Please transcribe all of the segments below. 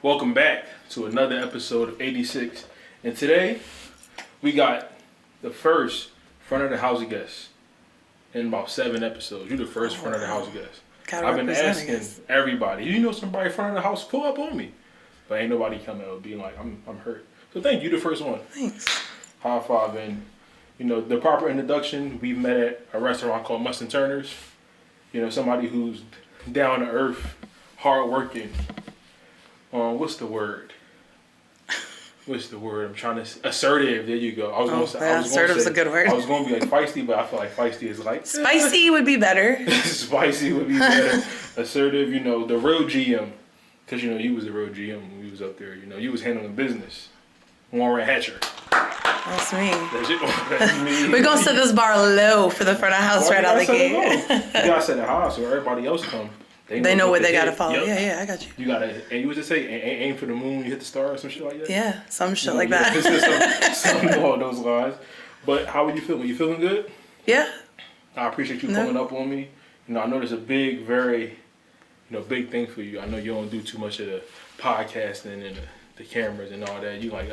Welcome back to another episode of 86. And today, we got the first front of the house guest in about 7 episodes. You're the first front of the house guest. I've been asking everybody, you know somebody front of the house, pull up on me. But ain't nobody coming out being like, I'm hurt. So thank you, the first one. Thanks. High five. And, you know, the proper introduction, we met at a restaurant called Muss Turners. You know, somebody who's down to earth, hard working. What's the word? I'm trying to assertive. There you go. Assertive's a good word. I was going to be like feisty, but I feel like feisty is like spicy would be better. Spicy would be better. Assertive, you know, the real GM, because you know you was the real GM when we was up there. You know, you was handling business. Warren Hatcher. That's me. That's me. We're gonna set this bar low for the front of house right out the gate. You gotta set it high so everybody else come. They know what they gotta follow. Yep. Yeah, I got you. You gotta, and you was just say, aim for the moon, you hit the stars, some shit like that? Yeah, some shit like that. Something along those lines. But how are you feeling? You feeling good? Yeah. I appreciate you coming up on me. You know, I know there's a big, very, big thing for you. I know you don't do too much of the podcasting and the cameras and all that. You like,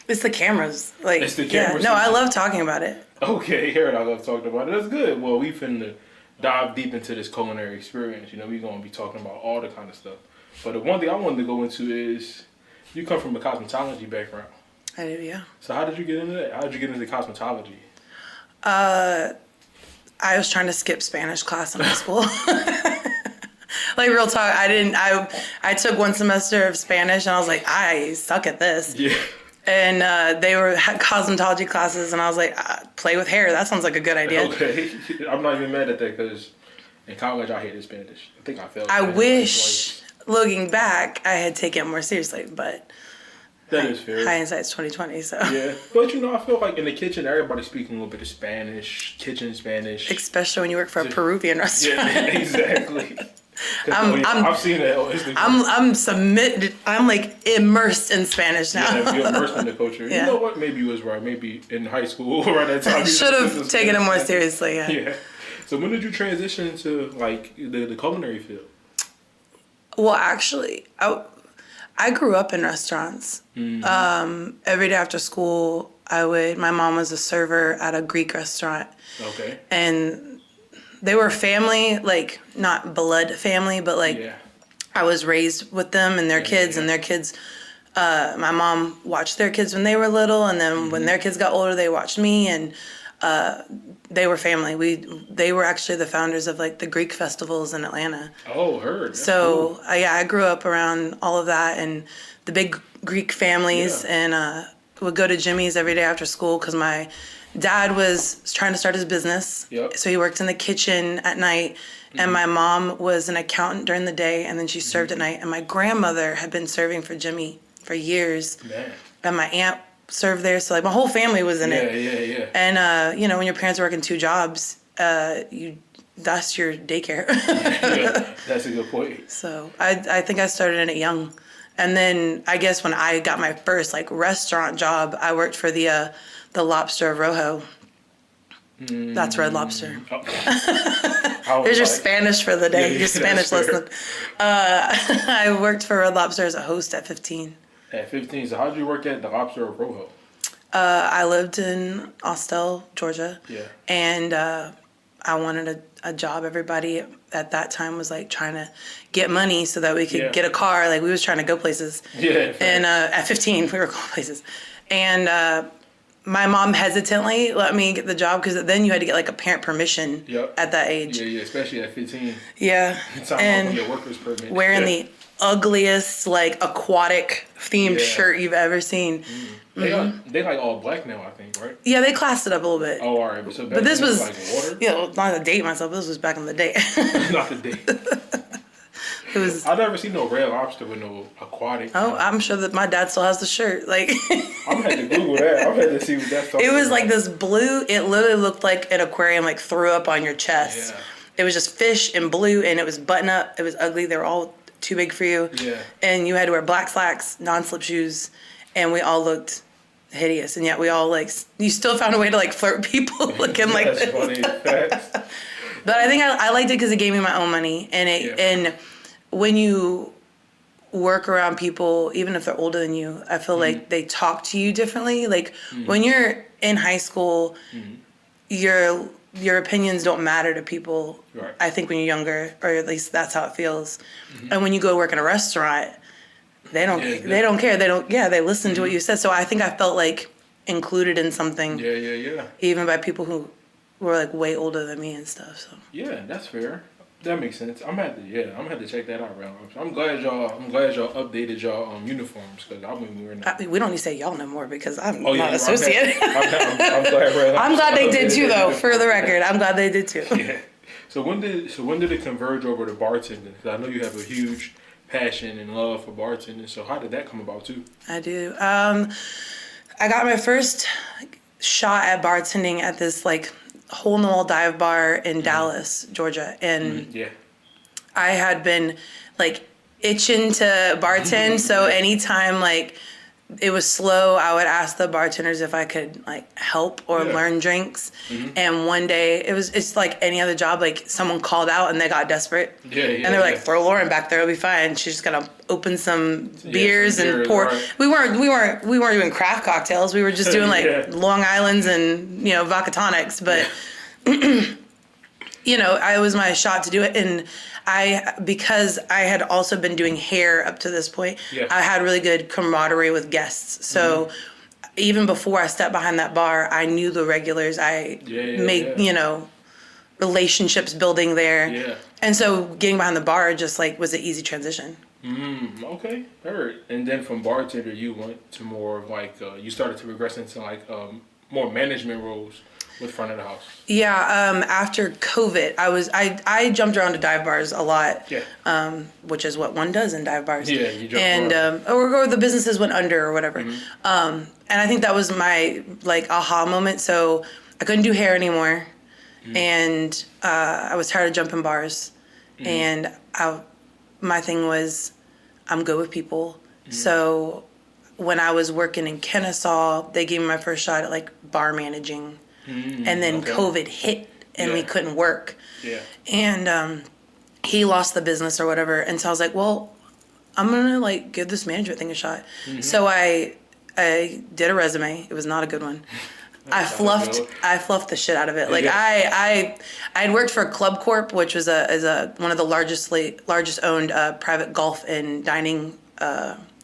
It's the cameras. It's the cameras. Yeah. No, I love talking about it. Okay, here I love talking about it. That's good. Well, we finna dive deep into this culinary experience. You know, we're going to be talking about all the kind of stuff. But the one thing I wanted to go into is you come from a cosmetology background. I do, yeah. So how did you get into that? How did you get into cosmetology? I was trying to skip Spanish class in high school. Like, real talk, I took 1 semester of Spanish and I was like, I suck at this. Yeah. And they had cosmetology classes, and I was like, play with hair. That sounds like a good idea. Okay. I'm not even mad at that because in college I hated Spanish. I think I failed. I wish, looking back, I had taken it more seriously, but that is fair. Hindsight's 2020, so. Yeah. But, I feel like in the kitchen, everybody's speaking a little bit of Spanish, kitchen Spanish. Especially when you work for a Peruvian restaurant. Yeah, exactly. I've seen that on Instagram. I'm submitted. I'm like immersed in Spanish now. Yeah, you're immersed in the culture. Yeah. You know what? Maybe you was right. Maybe in high school or at that time. Should have taken it more seriously. Yeah. Yeah. So when did you transition to like the culinary field? Well, actually, I grew up in restaurants. Mm-hmm. Every day after school, my mom was a server at a Greek restaurant. Okay. And they were family, like not blood family, but like I was raised with them and their kids and their kids. My mom watched their kids when they were little, and then when their kids got older, they watched me, and they were family. They were actually the founders of like the Greek festivals in Atlanta. Oh, heard. That's so cool. I grew up around all of that and the big Greek families, and would go to Jimmy's every day after school because my dad was trying to start his business, so he worked in the kitchen at night, and my mom was an accountant during the day, and then she served at night, and my grandmother had been serving for Jimmy for years, and my aunt served there, so like my whole family was in it. Yeah. And when your parents are working 2 jobs, that's your daycare. Yeah, that's a good point. So I think I started in it young, and then I guess when I got my first like restaurant job, I worked for the Lobster of Rojo. That's Red Lobster. Oh. There's your Spanish for the day. Yeah, your Spanish lesson. I worked for Red Lobster as a host at 15. At 15. So how did you work at the Lobster of Rojo? I lived in Austell, Georgia. Yeah. And I wanted a job. Everybody at that time was like trying to get money so that we could get a car. Like we was trying to go places. Yeah. And at 15, we were going places. And my mom hesitantly let me get the job because then you had to get like a parent permission at that age. Yeah, especially at 15. Yeah. And your worker's permit. Wearing the ugliest like aquatic themed shirt you've ever seen. They like all black now, I think, right? Yeah, they classed it up a little bit. Oh, all right. But this was like water? Not to date myself. This was back in the day. Not the date. It was. I've never seen no Red Lobster with no aquatic. Oh, I'm sure that my dad still has the shirt. Like. I'm gonna have to Google that. I'm gonna have to see what that's talking about. It was about. like this blue. It literally looked like an aquarium like threw up on your chest. Yeah. It was just fish and blue, and it was button up. It was ugly. They were all too big for you. Yeah. And you had to wear black slacks, non-slip shoes, and we all looked hideous. And yet we all like. You still found a way to like flirt people looking like this. Funny. Facts. But I think I liked it because it gave me my own money, and and when you work around people, even if they're older than you, I feel like they talk to you differently. Like when you're in high school, your opinions don't matter to people. Right. I think when you're younger, or at least that's how it feels. And when you go work in a restaurant, they don't care. They listen to what you said. So I think I felt like included in something. Yeah. Even by people who were like way older than me and stuff. So yeah, that's fair. That makes sense. I'm gonna have to check that out, bro. I'm glad y'all updated y'all uniforms, because I mean we were not. We don't need to say y'all no more because I'm not associated. I'm glad, bro. I'm glad they did too, though. For the record, I'm glad they did too. Yeah. So when did it converge over to bartending? Because I know you have a huge passion and love for bartending. So how did that come about too? I do. I got my first shot at bartending at this like hole-in-the-wall dive bar in Dallas, Georgia, and I had been like itching to bartend. So anytime like it was slow, I would ask the bartenders if I could like help or learn drinks. And one day it's like any other job, like someone called out and they got desperate. And they were like, throw Lauren back there, it'll be fine. She's just gonna open some beers and pour. Right. We weren't doing craft cocktails. We were just doing like Long Islands and vodka tonics. But it was my shot to do it. And because I had also been doing hair up to this point, I had really good camaraderie with guests. So even before I stepped behind that bar, I knew the regulars. I made, relationships building there. Yeah. And so getting behind the bar just like was an easy transition. Okay. Heard. And then from bartender, you went to more of like, you started to progress into like more management roles with front of the house. Yeah. After COVID, I jumped around to dive bars a lot. Yeah. Which is what one does in dive bars. Yeah, you jump around. Or the businesses went under or whatever. And I think that was my like aha moment. So I couldn't do hair anymore, and I was tired of jumping bars. And my thing was, I'm good with people. So when I was working in Kennesaw, they gave me my first shot at like bar managing. And then COVID hit and we couldn't work. Yeah. And he lost the business or whatever. And so I was like, well, I'm going to like give this management thing a shot. So I did a resume. It was not a good one. I fluffed the shit out of it. Like I'd worked for Club Corp, which was one of the largest owned private golf and dining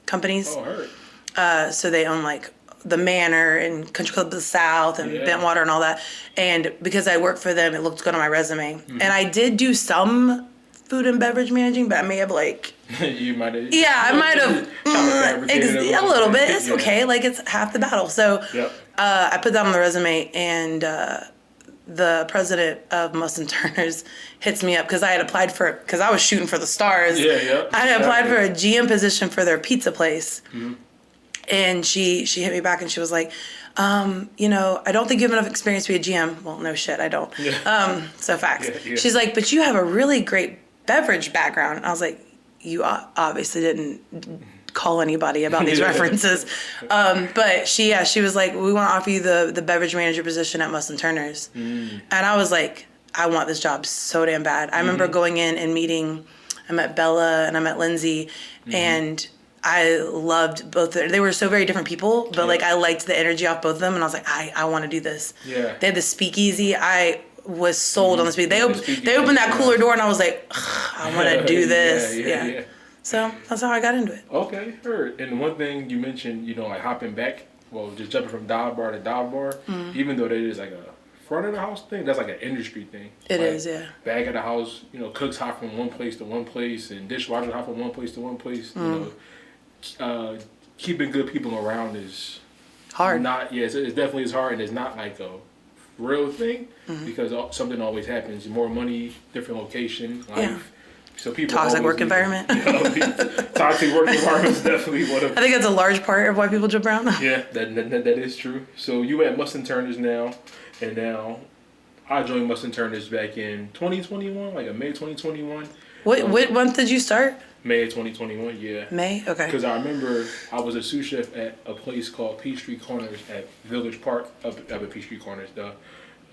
companies. Oh, I heard. So they own like the Manor and Country Club of the South and Bentwater and all that. And because I worked for them, it looked good on my resume. And I did do some food and beverage managing, but I may have like... You might have... Yeah, I might have... a little bit. It's okay. Like, it's half the battle. So I put that on the resume, and the president of Muss Turners hits me up because I had applied because I was shooting for the stars. I had applied for a GM position for their pizza place. And she hit me back and she was like, I don't think you have enough experience to be a GM. Well, no shit, I don't. So facts. She's like, but you have a really great beverage background. And I was like, you obviously didn't call anybody about these references. But she was like, we want to offer you the beverage manager position at Muss Turners. And I was like, I want this job so damn bad. I remember going in and meeting, I met Bella and I met Lindsay, and I loved both. They were so very different people, but like I liked the energy off both of them, and I was like, I want to do this. Yeah. They had the speakeasy. I was sold on the speakeasy. They opened that cooler door, and I was like, I want to do this. Yeah. So that's how I got into it. Okay, heard. And one thing you mentioned, like hopping back, just jumping from dive bar to dive bar, even though that is like a front of the house thing, that's like an industry thing. It is, yeah. Back of the house, cooks hop from one place to one place, and dishwashers hop from one place to one place. Keeping good people around is hard. It's definitely is hard, and it's not like a real thing because something always happens. More money, different location, life. Yeah. So people toxic work environment. Toxic work environment is definitely one of. I think that's a large part of why people jump around. Yeah, that is true. So you at Muss Turners now, and now I joined Muss Turners back in 2021, like May 2021. What month did you start? May of 2021, yeah. May? Okay. Because I remember I was a sous chef at a place called Peachtree Corners at Village Park, up at Peachtree Corners, though.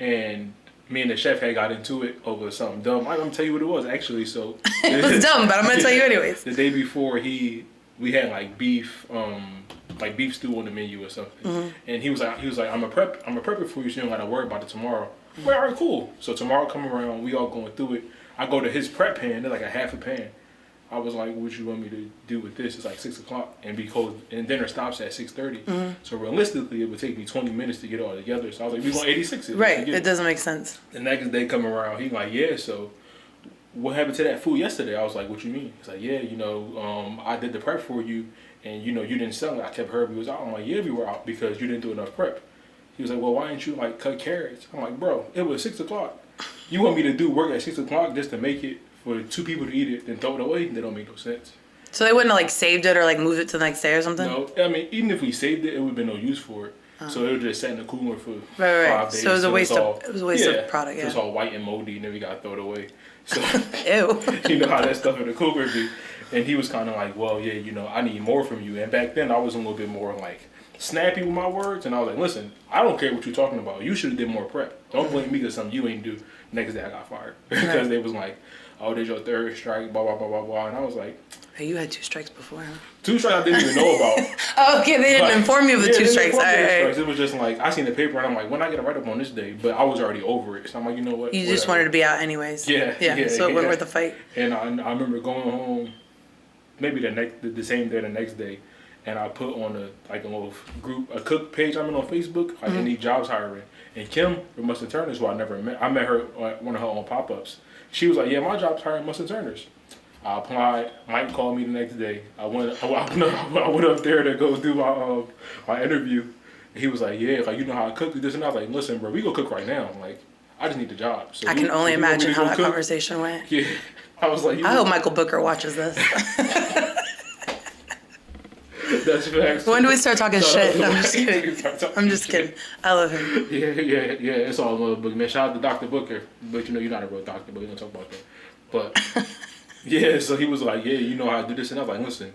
And me and the chef had got into it over something dumb. I'm gonna tell you what it was actually. So it was dumb, but I'm gonna tell you anyways. The day before, we had like beef stew on the menu or something, and he was like, I'm a prep it for you, so you don't gotta worry about it tomorrow. Well, all right, cool. So tomorrow come around, we all going through it. I go to his prep pan, they're like a half a pan. I was like, what you want me to do with this? It's like 6 o'clock, and dinner stops at 6:30. So realistically, it would take me 20 minutes to get it all together. So I was like, we going 86 it. Right, it doesn't make sense. The next day come around, he's like, yeah, so what happened to that food yesterday? I was like, what you mean? He's like, yeah, I did the prep for you, and you didn't sell it. I kept heard we was out. I'm like, yeah, we were out because you didn't do enough prep. He was like, well, why didn't you like cut carrots? I'm like, bro, it was 6 o'clock. You want me to do work at 6 o'clock just to make it for 2 people to eat it, then throw it away? That don't make no sense. So they wouldn't have like saved it or like moved it to the next day or something? No, I mean, even if we saved it, it would have been no use for it. So it was just sat in the cooler for right. 5 days. So it was a waste of product. Yeah, it's all white and moldy, and then we got to throw it away. So ew. You know how that stuff in the cooler be. And he was kind of like, well, yeah, I need more from you. And back then, I was a little bit more like snappy with my words, and I was like, listen, I don't care what you're talking about. You should have did more prep. Don't blame me because something you ain't do. Next day I got fired because they was like, oh, this your third strike, blah blah blah blah blah, and I was like, hey, you had 2 strikes before, huh? 2 strikes I didn't even know about. Oh, okay, they didn't inform you of the 2 strikes. All right. It was just like I seen the paper and I'm like, when I get a write up on this day, but I was already over it, so I'm like, you know what? You just wanted to be out anyways. Yeah. So it wasn't worth the fight. And I remember going home, maybe the same day, the next day. And I put on a little group, a cook page I'm in on Facebook, like any jobs hiring. And Kim from Muss Turners, who I never met, I met her at one of her own pop-ups. She was like, yeah, my job's hiring Muss Turners. I applied. Mike called me the next day. I went up there to go do my interview. He was like, yeah, like, you know how I cook this, and I was like, listen, bro, we go cook right now. Like, I just need the job. So I can only imagine how that conversation went. Yeah, I was like, I hope Michael Booker watches this. That's facts. When do we start talking shit? I'm just kidding. I'm just kidding. I love him. Yeah. It's all love, Book, man. Shout out to Dr. Booker. But you're not a real doctor, but we don't talk about that. But yeah, so he was like, yeah, you know how I do this, and I was like, listen,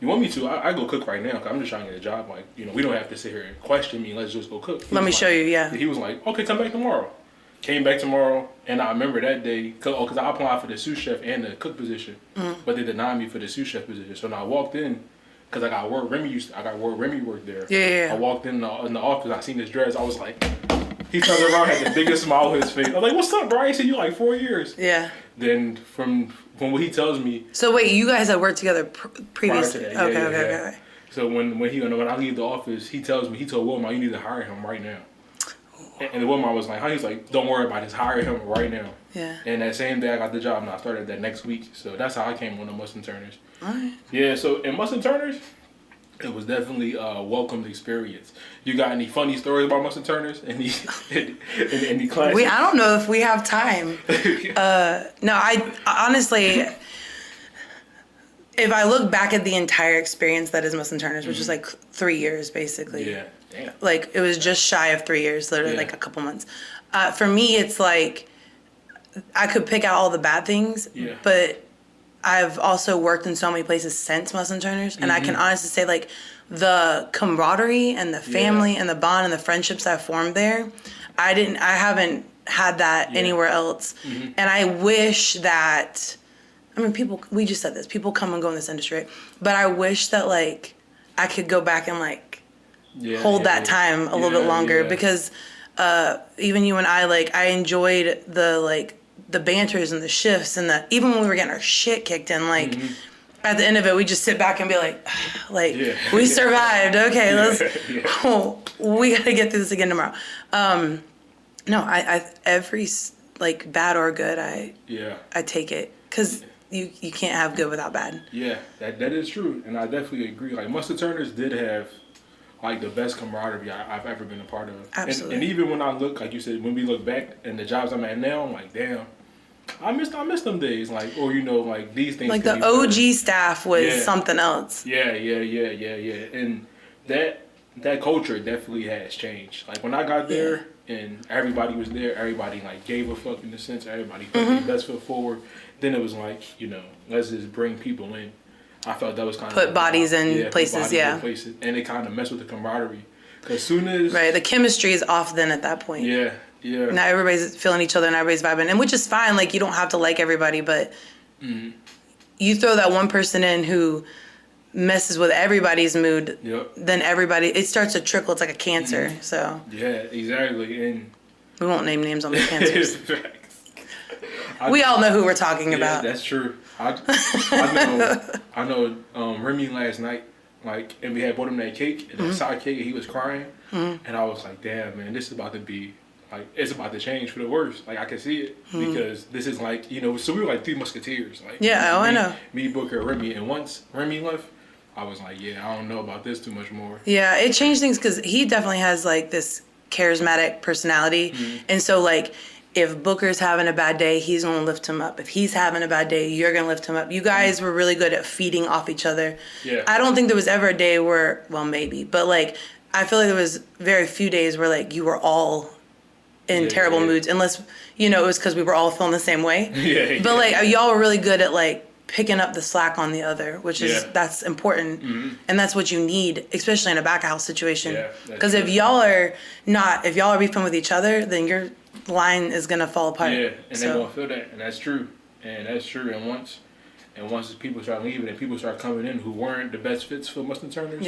you want me to? I go cook right now because I'm just trying to get a job. Like, we don't have to sit here and question me. Let's just go cook. Let me show you. Yeah. He was like, okay, come back tomorrow. Came back tomorrow, and I remember that day because I applied for the sous chef and the cook position, but they denied me for the sous chef position. So now I walked in. Cause I got word Remy worked there. Yeah. I walked in the office. I seen his dress. I was like, he turned around, had the biggest smile on his face. I was like, "What's up, bro? I ain't seen you like 4 years." Yeah. Then from what he tells me. So wait, you guys had worked together previously? Okay. So when I leave the office, he told Wilma, you need to hire him right now. And Wilma was like, he's like, don't worry about it, just hire him right now. Yeah. And that same day I got the job, and I started that next week. So that's how I came on the Muss Turners. Alright. Yeah, so in Muss Turners, it was definitely a welcomed experience. You got any funny stories about Muss Turners? Any classics? I don't know if we have time. No, I honestly, if I look back at the entire experience that is Muss Turners, which is like 3 years basically. Yeah. Damn. Like it was just shy of 3 years, literally like a couple months. For me, it's like I could pick out all the bad things, but I've also worked in so many places since Muss Turners, and I can honestly say like the camaraderie and the family and the bond and the friendships I formed there, I haven't had that anywhere else. And I wish that, I mean, we just said this, people come and go in this industry, right? But I wish that like I could go back and like hold that time a little bit longer because even you and I, like, I enjoyed the banters and the shifts and even when we were getting our shit kicked in, like at the end of it, we just sit back and be like, we survived. Okay, we got to get through this again tomorrow. No, I every like bad or good, I take it because you can't have good without bad. Yeah, that is true, and I definitely agree. Like Muss Turners did have like the best camaraderie I've ever been a part of. Absolutely. And even when I look, like you said, when we look back and the jobs I'm at now, I'm like, damn, I miss them days. Like, or like these things. Like the OG staff was something else. Yeah. And that culture definitely has changed. Like when I got there and everybody was there, everybody like gave a fuck in the sense, everybody put their best foot forward. Then it was like, let's just bring people in. I felt that was kind of put bodies in places, and it kind of messed with the camaraderie. Cause soon as the chemistry is off then at that point. Yeah, Yeah. Now everybody's feeling each other and everybody's vibing, and which is fine. Like, you don't have to like everybody, but you throw that one person in who messes with everybody's mood, then everybody, it starts to trickle. It's like a cancer. So yeah, exactly. And we won't name names on the cancers. We all know who we're talking about. That's true. I know. Remy last night, like, and we had bought him that cake, and that side cake, and he was crying, and I was like, damn, man, this is about to be. Like, it's about to change for the worse. Like, I can see it because this is like, you know, so we were like 3 musketeers. Like, I know. Me, Booker, Remy, and once Remy left, I was like, yeah, I don't know about this too much more. Yeah, it changed things because he definitely has like this charismatic personality, and so like if Booker's having a bad day, he's gonna lift him up. If he's having a bad day, you're gonna lift him up. You guys were really good at feeding off each other. Yeah. I don't think there was ever a day where, well, maybe, but like I feel like there was very few days where like you were all in terrible moods, unless, you know, it was because we were all feeling the same way. But like y'all were really good at like picking up the slack on the other, which is that's important, and that's what you need, especially in a back house situation. Because if y'all are beefing with each other, then your line is gonna fall apart. Yeah, and they're gonna feel that, and that's true, And once people start leaving and people start coming in who weren't the best fits for Muss Turners,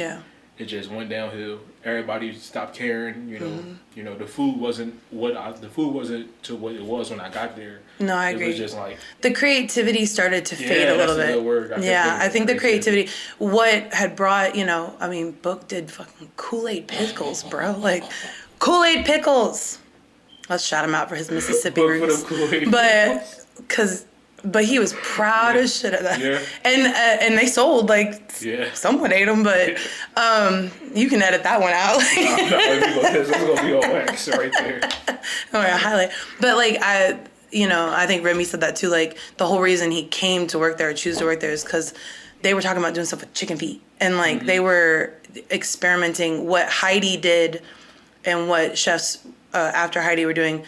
it just went downhill. Everybody stopped caring. You know, the food wasn't to what it was when I got there. No, I agree. It was just like the creativity started to fade a little bit. That's a good word. I think the creativity, what had brought, you know, I mean, Book did fucking Kool-Aid pickles, bro. Like Kool-Aid pickles. Let's shout him out for his Mississippi roots. But he was proud as shit of that. Yeah. And they sold, like, someone ate them, but you can edit that one out. It's going to be all wax right there. All right, highlight. But, like, I think Remy said that too. Like, the whole reason he came to work there or choose to work there is because they were talking about doing stuff with chicken feet. And, like, they were experimenting. What 8ighty did and what chefs after 8ighty were doing,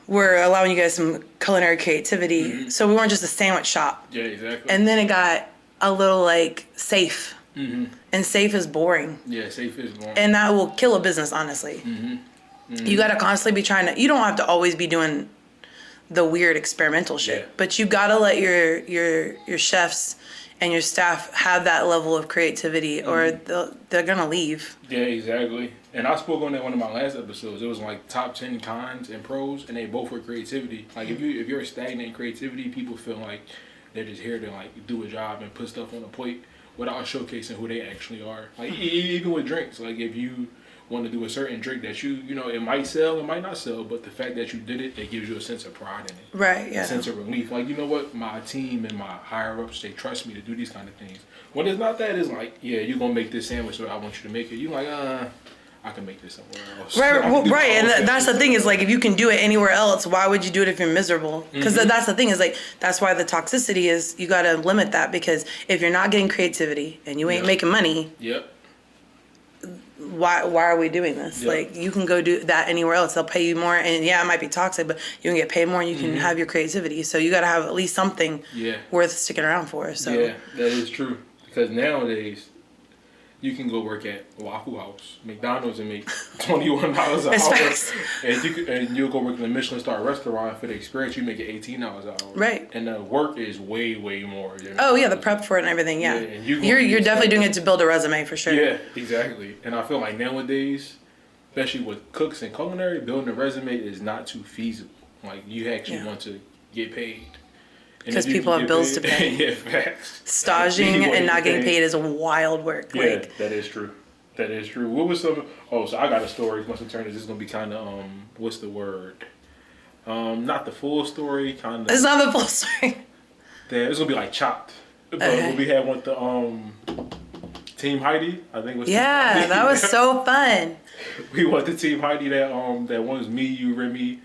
we're allowing you guys some culinary creativity. So we weren't just a sandwich shop. Yeah, exactly. And then it got a little like safe. And safe is boring. Yeah, safe is boring. And that will kill a business, honestly. You got to constantly be trying to, you don't have to always be doing the weird experimental shit, but you got to let your chefs and your staff have that level of creativity or they're going to leave. Yeah, exactly. And I spoke on that one of my last episodes. It was like top 10 cons and pros, and they both were creativity. Like if you're stagnant in creativity, people feel like they're just here to like do a job and put stuff on a plate without showcasing who they actually are. Like even with drinks, like if you want to do a certain drink that you know, it might sell, it might not sell, but the fact that you did it, it gives you a sense of pride in it. Right, yeah. A sense of relief. Like, you know what, my team and my higher ups, they trust me to do these kind of things. When it's not that, it's like, yeah, you're going to make this sandwich, so I want you to make it. You're like, I can make this somewhere else. Right, and that's the thing is like if you can do it anywhere else, why would you do it if you're miserable? Because that's the thing is like that's why the toxicity is you got to limit that, because if you're not getting creativity and you ain't making money, why are we doing this? Like you can go do that anywhere else. They'll pay you more, and it might be toxic, but you can get paid more and you can have your creativity. So you got to have at least something worth sticking around for. So yeah, that is true. Because nowadays, you can go work at Waffle House, McDonald's, and make $21 an hour. And you'll go work in a Michelin star restaurant for the experience. You make it $18 an hour. Right. And the work is way, way more. Oh yeah, the prep for it and everything. Yeah. And you're definitely doing it to build a resume for sure. Yeah, exactly. And I feel like nowadays, especially with cooks and culinary, building a resume is not too feasible. Like you actually want to get paid. Because people have bills to pay. Yeah, facts. Staging and not getting paid is wild work. Yeah, that is true. That is true. What was some? Oh, so I got a story. Muss Turners. This is gonna be kind of what's the word? Not the full story. Kind of. It's not the full story. Damn, it's gonna be like chopped. But we had one the Team 8ighty. I think was. Yeah, that was so fun. We went to Team 8ighty. That one was me, you, Remy.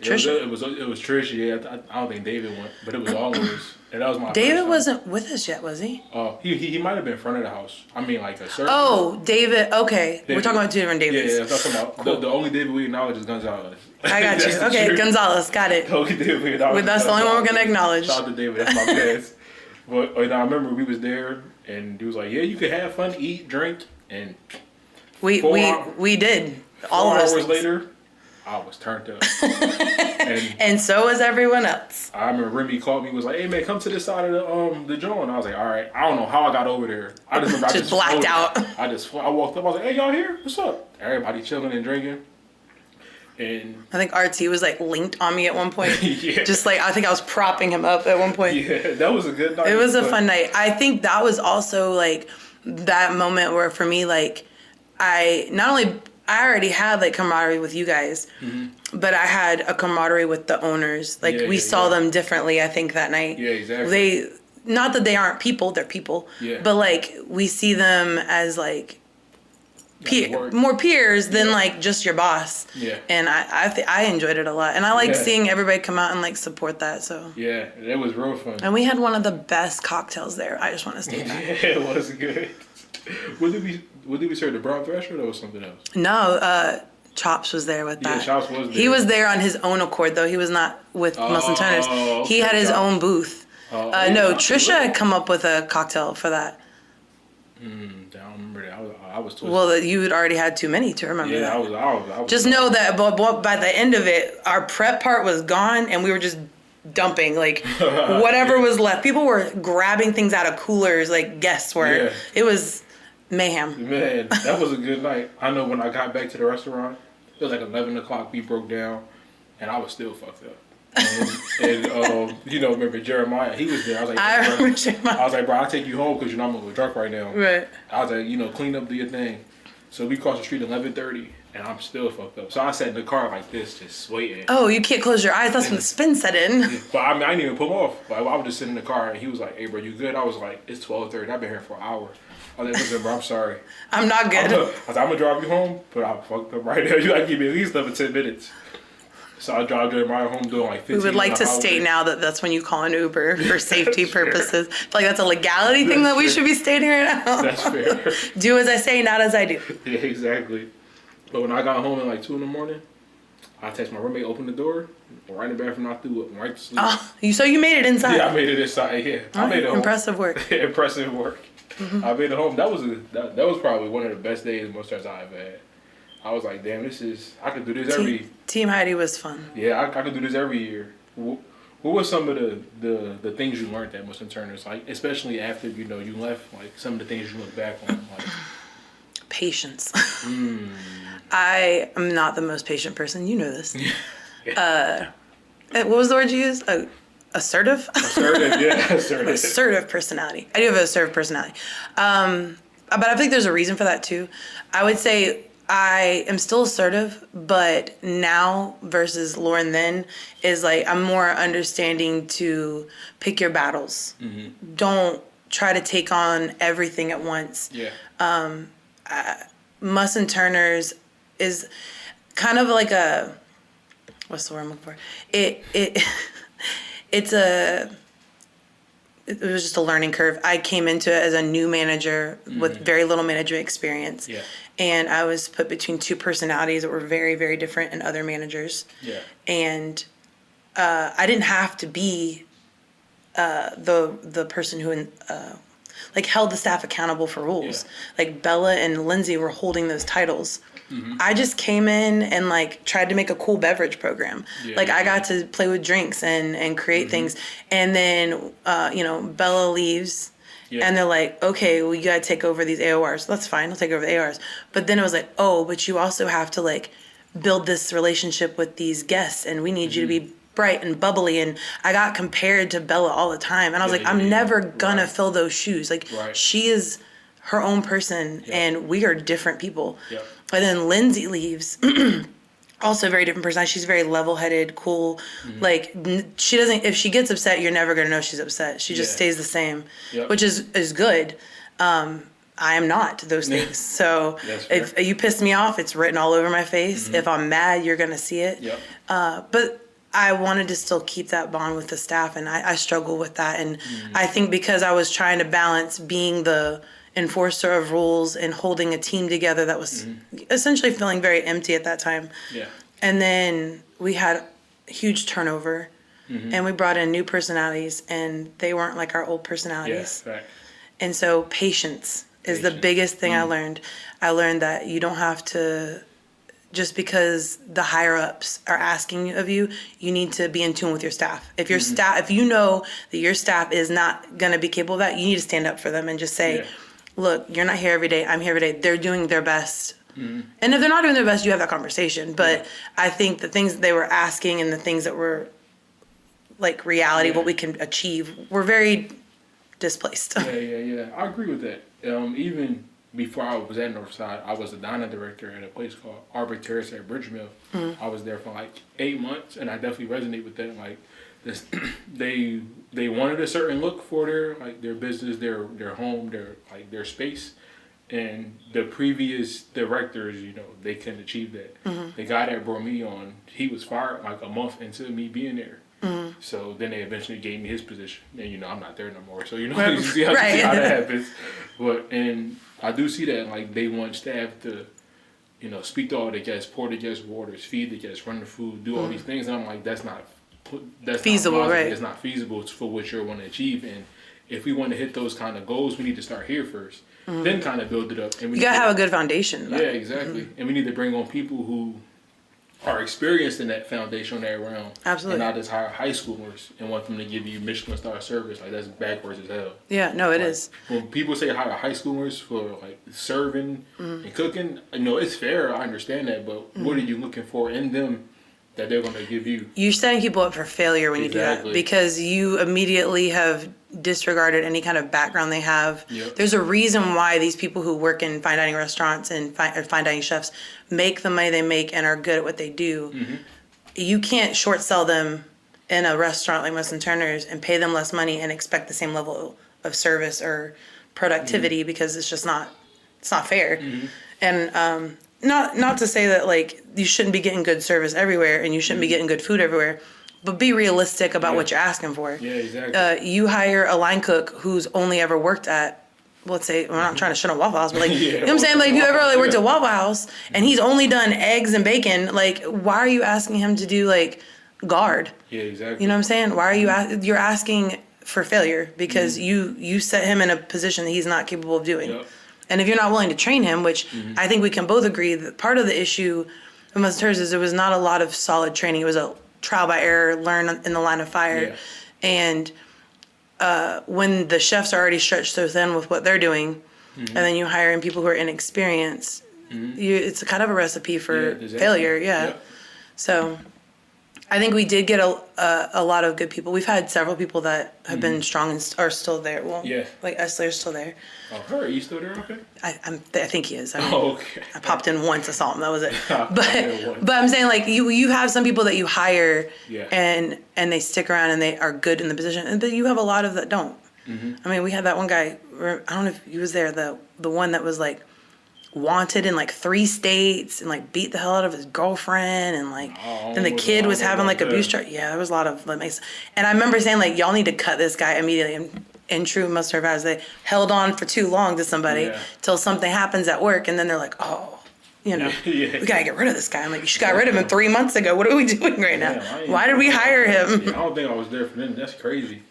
It was Trish. Yeah, I don't think David went, but it was all of us, and that was my. David wasn't with us yet, was he? He might have been in front of the house. I mean, like a certain. Oh, David. Okay, we're talking about two different Davids. Yeah, I'm talking about cool. the only David we acknowledge is Gonzalez. I got you. Okay, truth. Gonzalez, got it. The only David we acknowledge. That's the only one we're gonna acknowledge. Shout out to David. That's my best. But I remember we was there, and he was like, "Yeah, you could have fun, eat, drink," and we did. All 4 of those hours things. later. I was turned up. And so was everyone else. I remember Remy called me, was like, "Hey man, come to this side of the joint." I was like, "All right." I don't know how I got over there. I just remember just blacked out. I walked up. I was like, "Hey, y'all here? What's up?" Everybody chilling and drinking. And I think RT was like linked on me at one point. Yeah. Just like I think I was propping him up at one point. Yeah, that was a good night. It was a fun night. I think that was also like that moment where for me, like I already had like camaraderie with you guys, but I had a camaraderie with the owners. Like we saw them differently, I think, that night. Yeah, exactly. Not that they aren't people, they're people. Yeah. But like we see them as like more peers than like just your boss. Yeah. And I enjoyed it a lot. And I like seeing everybody come out and like support that. So yeah, it was real fun. And we had one of the best cocktails there. I just want to state that. Yeah, it was good. What did we serve? The brown thresher or was something else? No, Chops was there with that. Yeah, Chops was there. He was there on his own accord though. He was not with Muss Turners. Okay, he had his own booth. No, Trisha had come up with a cocktail for that. I don't remember that. I was twisted. Well, you had already had too many to remember that. I was. Just know that by the end of it, our prep part was gone, and we were just dumping like whatever was left. People were grabbing things out of coolers, like guests were. Yeah. It was mayhem. Man, that was a good night. I know when I got back to the restaurant, it was like 11 o'clock. We broke down, and I was still fucked up. And remember Jeremiah? He was there. I was like, I remember Jeremiah. I was like, bro, I'll take you home because I'm a little drunk right now. Right. I was like, clean up, do your thing. So we crossed the street at 11:30, and I'm still fucked up. So I sat in the car like this, just waiting. Oh, you can't close your eyes. That's when the spin set in. But I didn't even pull off. Like, I was just sitting in the car, and he was like, "Hey, bro, you good?" I was like, "It's 12:30. I've been here for an hour." I was like, "Listen, bro, I'm sorry. I'm not good." I was like, "I'm gonna drive you home, but I'm fucked up right now. You gotta give me at least another 10 minutes." So I drive Jeremiah home doing like 15. We would like to state now that that's when you call an Uber for safety purposes. I feel like that's a legality thing that we should be stating right now. That's fair. Do as I say, not as I do. Yeah, exactly. But when I got home at like 2 a.m, I text my roommate, open the door, right in the bathroom, I threw up, right to sleep. Oh, so you made it inside? Yeah, I made it inside. Yeah, I made it home. Impressive work. Impressive work. Mm-hmm. I made it home. That was probably one of the best days in Muss Turners I've had. I was like, damn, I could do this every. Team 8ighty was fun. Yeah, I could do this every year. What were some of the things you learned at Muss Turners, like especially after you left, like some of the things you look back on, like patience. I am not the most patient person. You know this. What was the word you used? Assertive? Assertive, yeah, assertive. Assertive personality. I do have an assertive personality. But I think there's a reason for that too. I would say I am still assertive, but now versus Lauren then is like I'm more understanding to pick your battles. Mm-hmm. Don't try to take on everything at once. Yeah. Muss Turners is kind of like a, what's the word I'm looking for? It was just a learning curve. I came into it as a new manager with very little management experience. Yeah. And I was put between two personalities that were very, very different in other managers. Yeah. And I didn't have to be the person who held the staff accountable for rules. Yeah. Like Bella and Lindsay were holding those titles. Mm-hmm. I just came in and tried to make a cool beverage program. Yeah, I got to play with drinks and create things. And then Bella leaves. Yeah. And they're like, okay, well, you got to take over these AORs. That's fine. I'll take over the AORs. But then it was like, oh, but you also have to build this relationship with these guests, and we need you to be bright and bubbly. And I got compared to Bella all the time. And I was I'm never going to fill those shoes. She is her own person, and we are different people. Yep. And then Lindsay leaves. Also a very different person. She's very level-headed, cool. Mm-hmm. She doesn't. If she gets upset, you're never gonna know she's upset. She just stays the same, which is good. I am not those things. So if you piss me off, it's written all over my face. Mm-hmm. If I'm mad, you're gonna see it. Yep. But I wanted to still keep that bond with the staff, and I struggle with that. And I think because I was trying to balance being the enforcer of rules and holding a team together that was essentially feeling very empty at that time. Yeah. And then we had huge turnover, and we brought in new personalities, and they weren't like our old personalities. Yeah, right. And so patience is the biggest thing I learned. I learned that you don't have to just because the higher ups are asking of you, you need to be in tune with your staff. If your staff, if you know that your staff is not going to be capable of that, you need to stand up for them and just say, look, you're not here every day. I'm here every day. They're doing their best. And if they're not doing their best, you have that conversation. But I think the things that they were asking and the things that were like reality, what we can achieve, were very displaced. Yeah. I agree with that. Even before I was at Northside, I was a dining director at a place called Arbor Terrace at Bridgemill. I was there for like 8 months, and I definitely resonate with that. Like, this, they wanted a certain look for their business, their home, their space, and the previous directors, they couldn't achieve that. The guy that brought me on, he was fired like a month into me being there. So then they eventually gave me his position, and I'm not there no more. So you see how that happens. And I do see that, like, they want staff to, speak to all the guests, pour the guests waters, feed the guests, run the food, do all these things, and I'm like, that's feasible, not right? It's not feasible for what you want to achieve, and if we want to hit those kind of goals, we need to start here first, then kind of build it up. And you gotta have a good foundation. Yeah, exactly. And we need to bring on people who are experienced in that foundation on that realm. Absolutely. And not just hire high schoolers and want them to give you Michelin star service. Like, that's backwards as hell. Yeah, no, it is. When people say hire high schoolers for like serving and cooking, it's fair. I understand that, but what are you looking for in them that they're going to give you? You're setting people up for failure when you do that, because you immediately have disregarded any kind of background they have. There's a reason why these people who work in fine dining restaurants and fine dining chefs make the money they make and are good at what they do. You can't short sell them in a restaurant like Muss Turners and pay them less money and expect the same level of service or productivity, because it's just not fair. And not to say that, like, you shouldn't be getting good service everywhere and you shouldn't be getting good food everywhere, but be realistic about what you're asking for. Yeah, exactly. You hire a line cook who's only ever worked at, let's say, I'm not trying to shit on Waffle House, but like, you know what I'm saying? Like, if you ever like worked at Waffle House and he's only done eggs and bacon, like, why are you asking him to do like guard? Yeah, exactly. You know what I'm saying? Why are you're asking for failure because you set him in a position that he's not capable of doing. And if you're not willing to train him, which I think we can both agree that part of the issue with Muss Turners is there was not a lot of solid training. It was a trial by error, learn in the line of fire. And when the chefs are already stretched so thin with what they're doing, and then you hire in people who are inexperienced, it's kind of a recipe for failure. So I think we did get a lot of good people. We've had several people that have been strong and are still there. Well, like Esler's still there. Oh, her? Are you still there? Okay. I think he is. I mean, okay. I popped in once, I saw him. That was it. But I'm saying, like, you have some people that you hire and they stick around and they are good in the position, but you have a lot of that don't. I mean, we had that one guy. I don't know if he was there. The one that was like wanted in like 3 states and like beat the hell out of his girlfriend and like then the kid was having like abuse charge. Yeah, there was a lot of that makes. And I remember saying, like, y'all need to cut this guy immediately. And in true Muss Turners, they held on for too long to somebody till something happens at work, and then they're like, oh, we gotta get rid of this guy. I'm like, you got rid of him 3 months ago. What are we doing right now? Why did we hire him? I don't think I was there for them. That's crazy.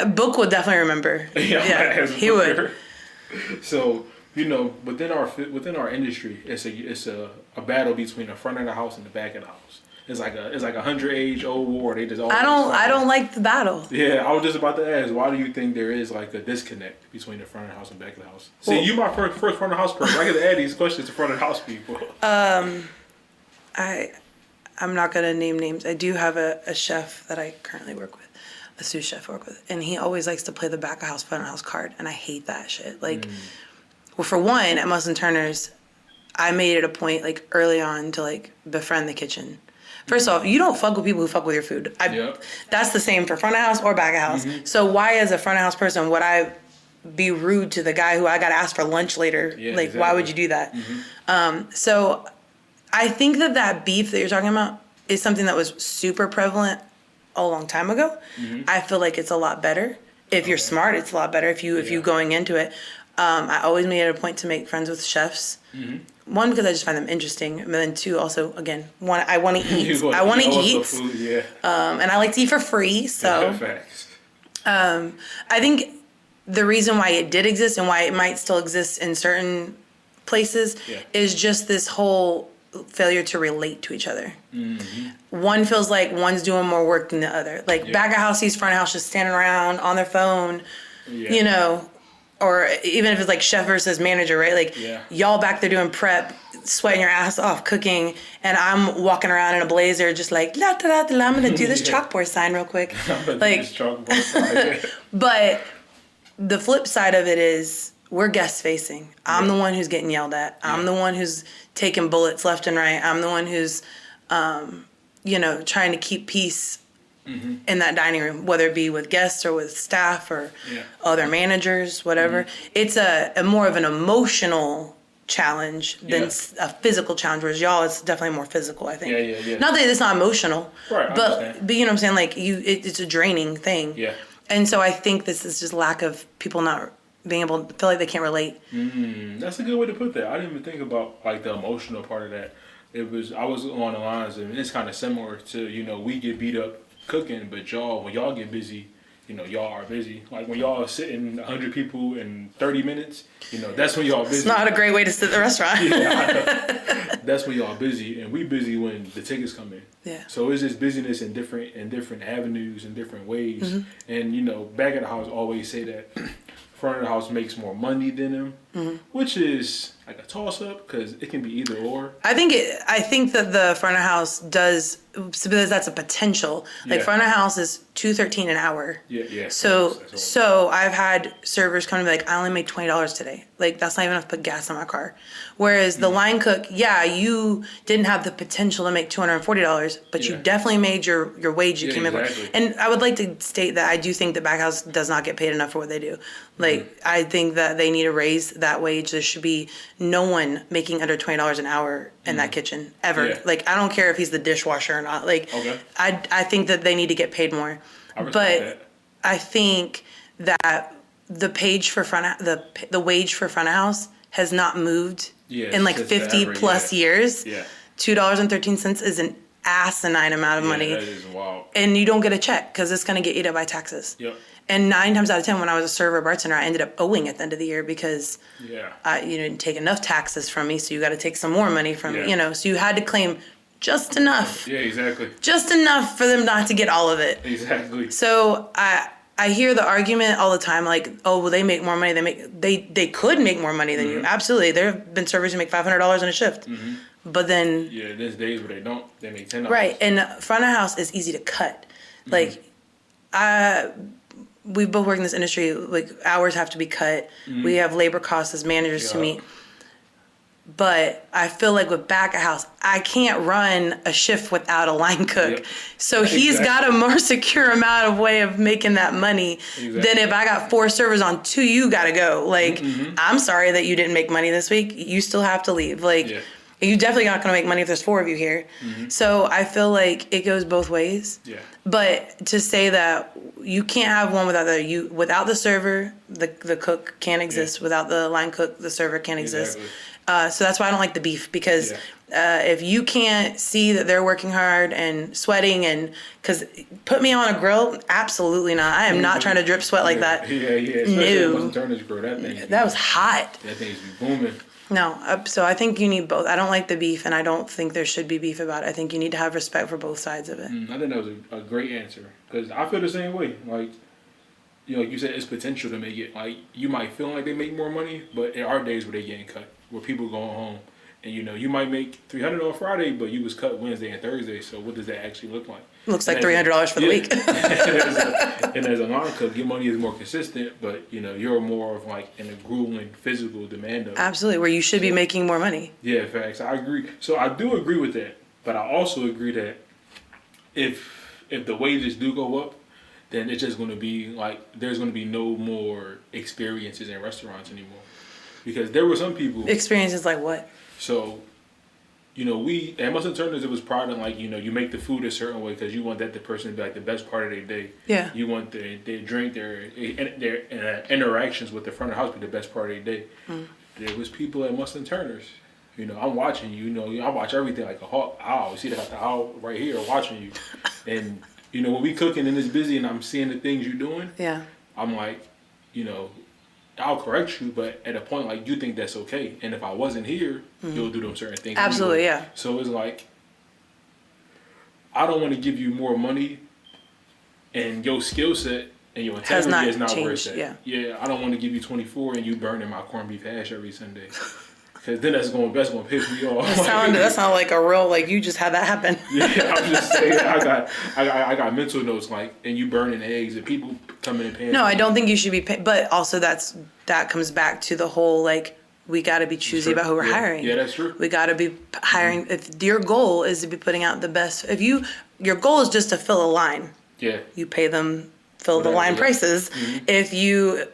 Book would definitely remember. He would. So, within our industry, it's a battle between the front of the house and the back of the house. It's like a 100-age-old war. They just I don't like the battle. Yeah, I was just about to ask, why do you think there is like a disconnect between the front of the house and back of the house? See, you my first front of the house person. I get to add these questions to front of the house people. I'm not gonna name names. I do have a chef that I currently work with, a sous chef I work with, and he always likes to play the back of house, front of house card, and I hate that shit. Like, well, for one, at Muss Turners, I made it a point, like, early on to like befriend the kitchen. First off, you don't fuck with people who fuck with your food. That's the same for front of house or back of house. So why, as a front of house person, would I be rude to the guy who I got to ask for lunch later? Why would you do that? So I think that beef that you're talking about is something that was super prevalent a long time ago. I feel like it's a lot better. If you're smart, it's a lot better if you going into it. I always made it a point to make friends with chefs. One, because I just find them interesting, and then two, also, again, I want to eat. I want to eat. Food, and I like to eat for free. So, I think the reason why it did exist and why it might still exist in certain places is just this whole failure to relate to each other. One feels like one's doing more work than the other. Like back of house sees front of house just standing around on their phone, you know, or even if it's like chef versus manager, right? Like y'all back there doing prep, sweating your ass off cooking, and I'm walking around in a blazer just like, la, da, da, da, I'm going to do this chalkboard sign real quick. Like, but the flip side of it is we're guest facing. I'm the one who's getting yelled at. I'm the one who's taking bullets left and right. I'm the one who's, you know, trying to keep peace in that dining room, whether it be with guests or with staff or other managers, whatever. It's a more of an emotional challenge than a physical challenge, whereas y'all, it's definitely more physical, I think. Not that it's not emotional, but you know what I'm saying? Like it's a draining thing. And so I think this is just lack of people not being able to feel like they can't relate. That's a good way to put that. I didn't even think about like the emotional part of that. I was on the lines, and it's kind of similar to, you know, we get beat up cooking, but y'all, when y'all get busy, you know, y'all are busy. Like when y'all are sitting 100 people in 30 minutes, you know, that's when y'all busy. It's not a great way to sit at the restaurant. That's when y'all busy, and we busy when the tickets come in. So it's just busyness in different avenues and different ways. And you know, back at the house always say that front of the house makes more money than them, which is like a toss up because it can be either or. I think that the front of house does, because that's a potential. Like front of house is $2.13 an hour. So I've had servers come to me like, I only made $20 today. Like that's not even enough to put gas in my car. Whereas the line cook, you didn't have the potential to make $240, but you definitely made your wage you came in for. And I would like to state that I do think the back house does not get paid enough for what they do. Like I think that they need to raise that wage. There should be no one making under $20 an hour in that kitchen ever. Like I don't care if he's the dishwasher or not. Like I think that they need to get paid more. But I think that the wage for front of house has not moved in like 50 plus years. $2.13 is an asinine amount of money. That is wild. And you don't get a check because it's going to get eaten up by taxes. And 9 times out of 10, when I was a server bartender, I ended up owing at the end of the year because you didn't take enough taxes from me, so you got to take some more money from me. You know, so you had to claim just enough. Just enough for them not to get all of it. So I hear the argument all the time, like, oh, well, they make more money. They could make more money than you. Absolutely, there have been servers who make $500 in a shift. But then there's days where they don't. They make $10. Right, and front of house is easy to cut. Like, we both work in this industry. Like hours have to be cut. We have labor costs as managers to meet. But I feel like with back of house, I can't run a shift without a line cook. So he's got a more secure amount of way of making that money than if I got 4 servers on 2, you got to go. Like, I'm sorry that you didn't make money this week. You still have to leave. Like, you definitely not going to make money if there's 4 of you here. So I feel like it goes both ways. But to say that you can't have one without the other. Without the server, the cook can't exist. Without the line cook, the server can't exist. So that's why I don't like the beef, because if you can't see that they're working hard and sweating, and because put me on a grill, absolutely not. I am not trying to drip sweat like that. No. Muss Turners grill, that was hot. That thing's be booming. No, so I think you need both. I don't like the beef, and I don't think there should be beef about it. I think you need to have respect for both sides of it. I think that was a great answer, because I feel the same way. Like, you know, like you said, it's potential to make it. Like, you might feel like they make more money, but there are days where they getting cut, where people going home, and you know, you might make $300 on Friday, but you was cut Wednesday and Thursday. So what does that actually look like? Looks like $300 for the week. And as a non-cook, your money is more consistent, but you know, you're more of like in a grueling physical demand of it. Absolutely, where you should be making more money. Yeah, facts. I agree. So I do agree with that, but I also agree that if the wages do go up, then it's just going to be like there's going to be no more experiences in restaurants anymore, because there were some people. Experiences like what? So, you know, we at Muss Turners, it was pride in like, you know, you make the food a certain way because you want that the person to be like the best part of their day. Yeah. You want their drink, their interactions with the front of the house be the best part of their day. There was people at Muss Turners. You know, I'm watching you. You know, I watch everything like a hawk. I always see that the owl right here watching you, and you know, when we cooking and it's busy and I'm seeing the things you're doing. Yeah. I'm like, you know, I'll correct you, but at a point, like, you think that's okay. And if I wasn't here, you'll do them certain things. Absolutely, yeah. So it's like, I don't want to give you more money and your skill set and your integrity is not where it's at. Yeah, I don't want to give you 24 and you burning my corned beef hash every Sunday. Because then that's gonna piss me off. That sound like a real, like, you just had that happen. Yeah, I'm just saying, I got mental notes, like, and you burning eggs and people coming and paying. No, I don't think you should be paid, but also that comes back to the whole, like, we got to be choosy about who we're hiring. Yeah, that's true. We got to be hiring, if your goal is to be putting out the best, your goal is just to fill a line. Yeah. You pay them, fill the line prices. If you,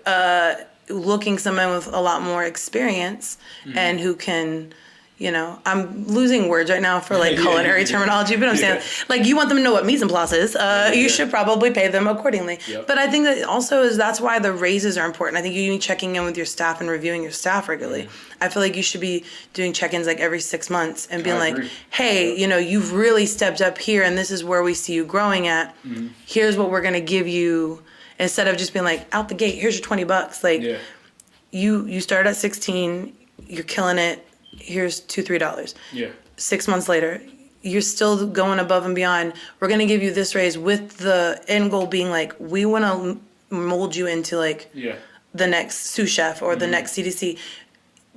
looking someone with a lot more experience and who can, I'm losing words right now for like culinary terminology, but I'm saying like you want them to know what mise en place is. You should probably pay them accordingly. Yep. But I think that also that's why the raises are important. I think you need checking in with your staff and reviewing your staff regularly. I feel like you should be doing check-ins like every 6 months and being like, hey, you've really stepped up here and this is where we see you growing at. Here's what we're going to give you. Instead of just being like, out the gate, here's your $20. Like, you started at 16, you're killing it, here's $2-3. Yeah. 6 months later, you're still going above and beyond. We're going to give you this raise with the end goal being like, we want to mold you into like the next sous chef or the next CDC.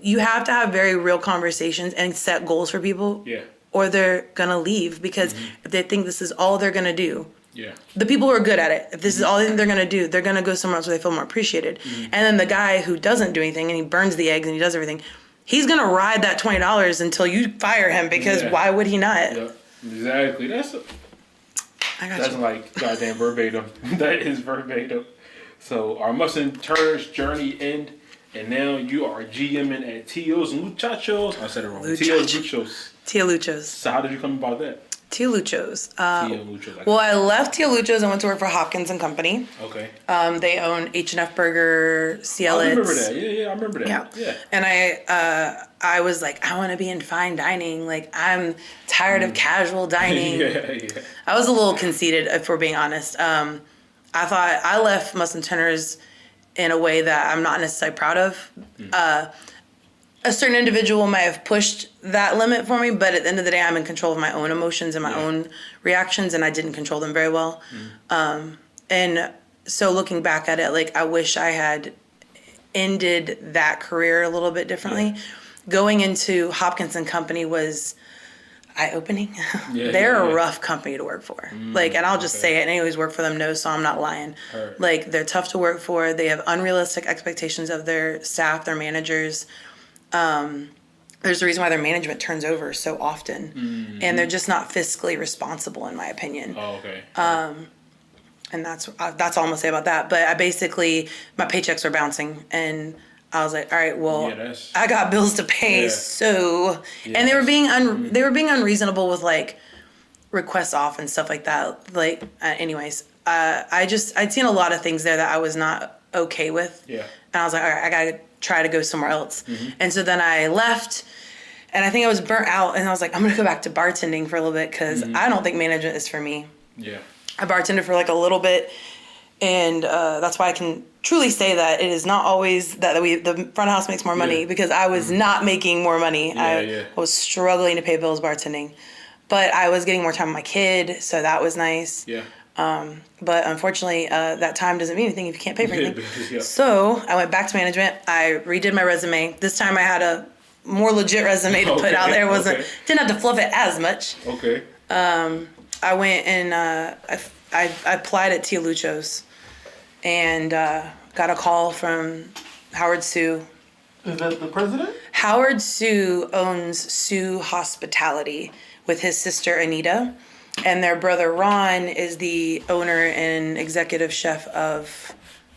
You have to have very real conversations and set goals for people or they're going to leave because if they think this is all they're going to do, the people who are good at it, if this is all they're going to do, they're going to go somewhere else where they feel more appreciated. And then the guy who doesn't do anything and he burns the eggs and he does everything, he's going to ride that $20 until you fire him because why would he not? Yeah, exactly. That's like goddamn verbatim. That is verbatim. So our Muss Turners journey end, and now you are GMing at Tio Luchos. I said it wrong. Tio Luchos. Tio Luchos. So how did you come about that? Tio Luchos. Tio Luchos. Well, I left Tio Luchos and went to work for Hopkins and Company. Okay. They own H&F Burger, Cielitz. I remember that. Yeah, I remember that. Yeah. And I was like, I want to be in fine dining. Like, I'm tired of casual dining. I was a little conceited, if we're being honest. I thought I left Muss Turners in a way that I'm not necessarily proud of. A certain individual might have pushed that limit for me, but at the end of the day, I'm in control of my own emotions and my own reactions, and I didn't control them very well. And so looking back at it, like, I wish I had ended that career a little bit differently. Going into Hopkins and Company was eye-opening. They're a rough company to work for. Like, and I'll just say it, and anyways, work for them knows, so I'm not lying. Like, they're tough to work for. They have unrealistic expectations of their staff, their managers. There's a reason why their management turns over so often, and they're just not fiscally responsible, in my opinion. And that's all I'm gonna say about that. But I basically, my paychecks were bouncing, and I was like, all right, well, I got bills to pay, so. And they were being unreasonable with like requests off and stuff like that. Like, anyways, I'd seen a lot of things there that I was not okay with. And I was like, all right, I gotta try to go somewhere else. And so then I left, and I think I was burnt out, and I was like, I'm gonna go back to bartending for a little bit because I don't think management is for me. I bartended for like a little bit, and that's why I can truly say that it is not always that the front of house makes more money, because I was not making more money. I was struggling to pay bills bartending, but I was getting more time with my kid, so that was nice. But unfortunately, that time doesn't mean anything if you can't pay for anything. So I went back to management. I redid my resume. This time I had a more legit resume to put out there. Didn't have to fluff it as much. I went and I applied at Tio Luchos, and got a call from Howard Sue. Is that the president? Howard Sue owns Sue Hospitality with his sister Anita. And their brother Ron is the owner and executive chef of,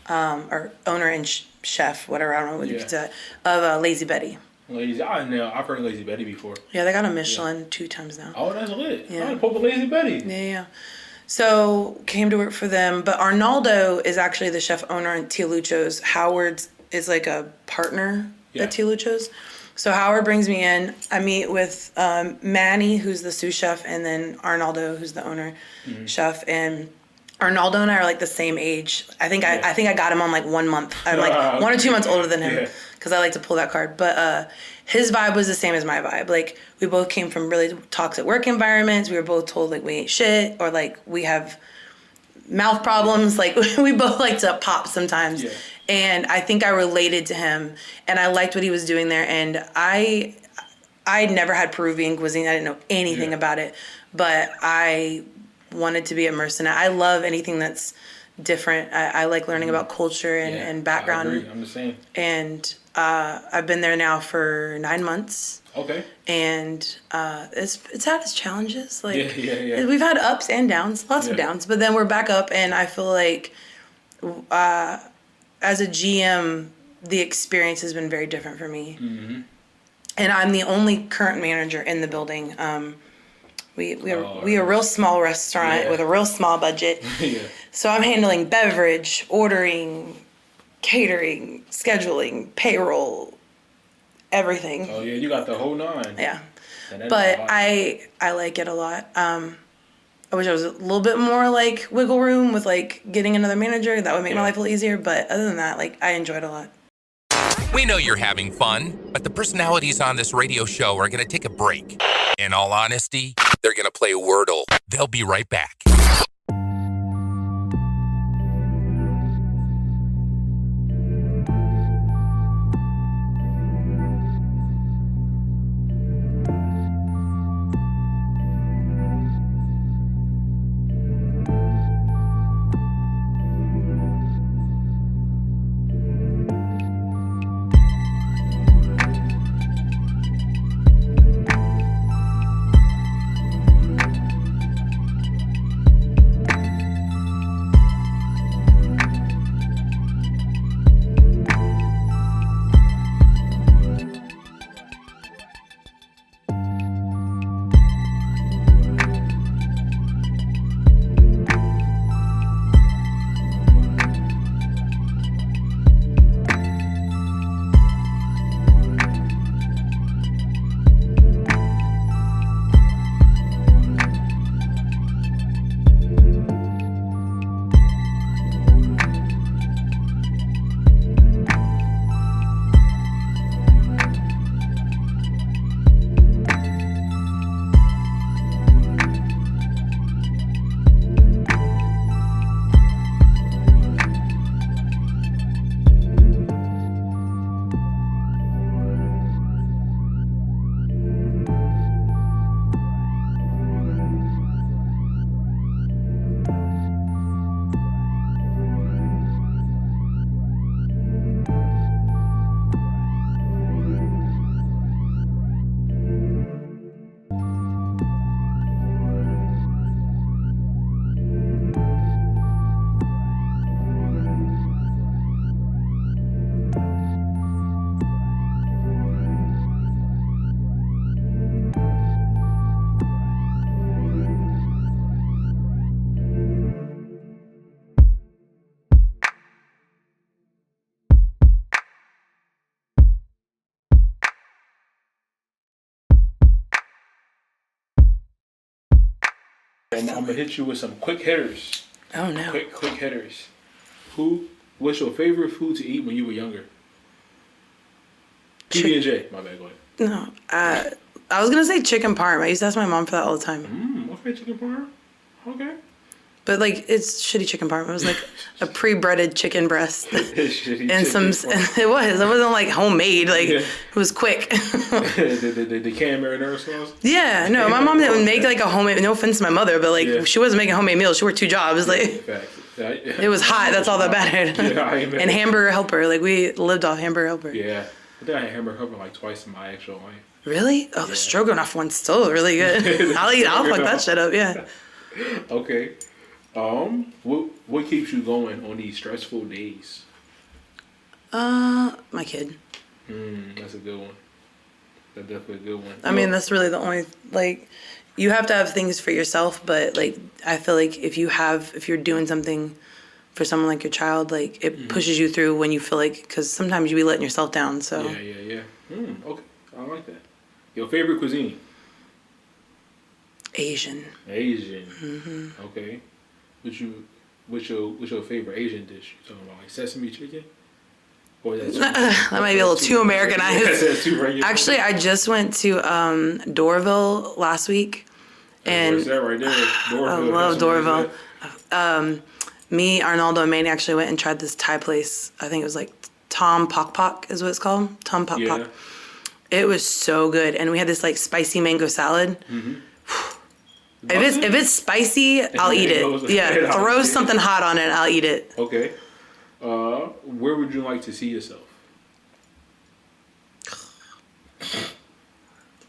or owner and chef, whatever, I don't know what you could say, of Lazy Betty. I've heard Lazy Betty before. Yeah, they got a Michelin 2 times now. Oh, that's lit. I pulled the Lazy Betty. Yeah. So came to work for them, but Arnaldo is actually the chef owner at Tio Luchos. Howard is like a partner at Tio Luchos. So Howard brings me in. I meet with Manny, who's the sous chef, and then Arnaldo, who's the owner chef. And Arnaldo and I are like the same age. I think I got him on like 1 month. I'm like 1 or 2 months older than him because I like to pull that card. But his vibe was the same as my vibe. Like we both came from really toxic work environments. We were both told like we ain't shit or like we have mouth problems. Like we both like to pop sometimes. Yeah. And I think I related to him and I liked what he was doing there. And I never had Peruvian cuisine. I didn't know anything about it, but I wanted to be immersed in it. I love anything that's different. I like learning about culture and background. I agree. I'm the same. And I've been there now for 9 months. Okay. And it's had its challenges. Like yeah. We've had ups and downs, lots of downs, but then we're back up. And I feel like as a GM, the experience has been very different for me. Mm-hmm. And I'm the only current manager in the building. We're a real small restaurant with a real small budget. So I'm handling beverage, ordering, catering, scheduling, payroll, everything. Oh yeah, you got the whole nine. Yeah, but I like it a lot. I wish I was a little bit more like wiggle room with like getting another manager. That would make my life a little easier. But other than that, like I enjoy it a lot. We know you're having fun, but the personalities on this radio show are going to take a break. In all honesty, they're going to play Wordle. They'll be right back. I'm gonna hit you with some quick hitters. Oh no. Quick hitters. What's your favorite food to eat when you were younger? PB&J. My bad. Go ahead. No. I was gonna say chicken parm. I used to ask my mom for that all the time. Okay, chicken parm. Okay. But like it's shitty chicken parm. It was like a pre-breaded chicken breast and it wasn't like homemade. Like it was quick. the canned marinara sauce. Yeah, no, my mom didn't make like a homemade. No offense to my mother, but like she wasn't making homemade meals. She worked 2 jobs. Like it was hot. That's all that mattered. And hamburger helper. Like we lived off hamburger helper. Yeah, I think I had hamburger helper like twice in my actual life. Really? Oh, the stroganoff one's still really good. I'll fuck that shit up. Yeah. Okay. What keeps you going on these stressful days? My kid. That's a good one. That's definitely a good one. I mean, that's really the only, like, you have to have things for yourself, but like, I feel like if you're doing something for someone like your child, like it pushes you through when you feel like, because sometimes you be letting yourself down. So yeah. Okay, I like that. Your favorite cuisine? Asian. Mm-hmm. Okay. what's your favorite Asian dish? You talking about like sesame chicken? Or is that might be a little too Americanized. That's too regular. Actually, I just went to Doraville last week, and where's that right there? Doraville. I love Doraville. Me, Arnaldo, and Manny actually went and tried this Thai place. I think it was like Tom Pok Pok is what it's called. Tom Pok Pok. It was so good, and we had this like spicy mango salad. Mm-hmm. If it's spicy, I'll eat it. Yeah, throw something hot on it, I'll eat it. Okay. Where would you like to see yourself?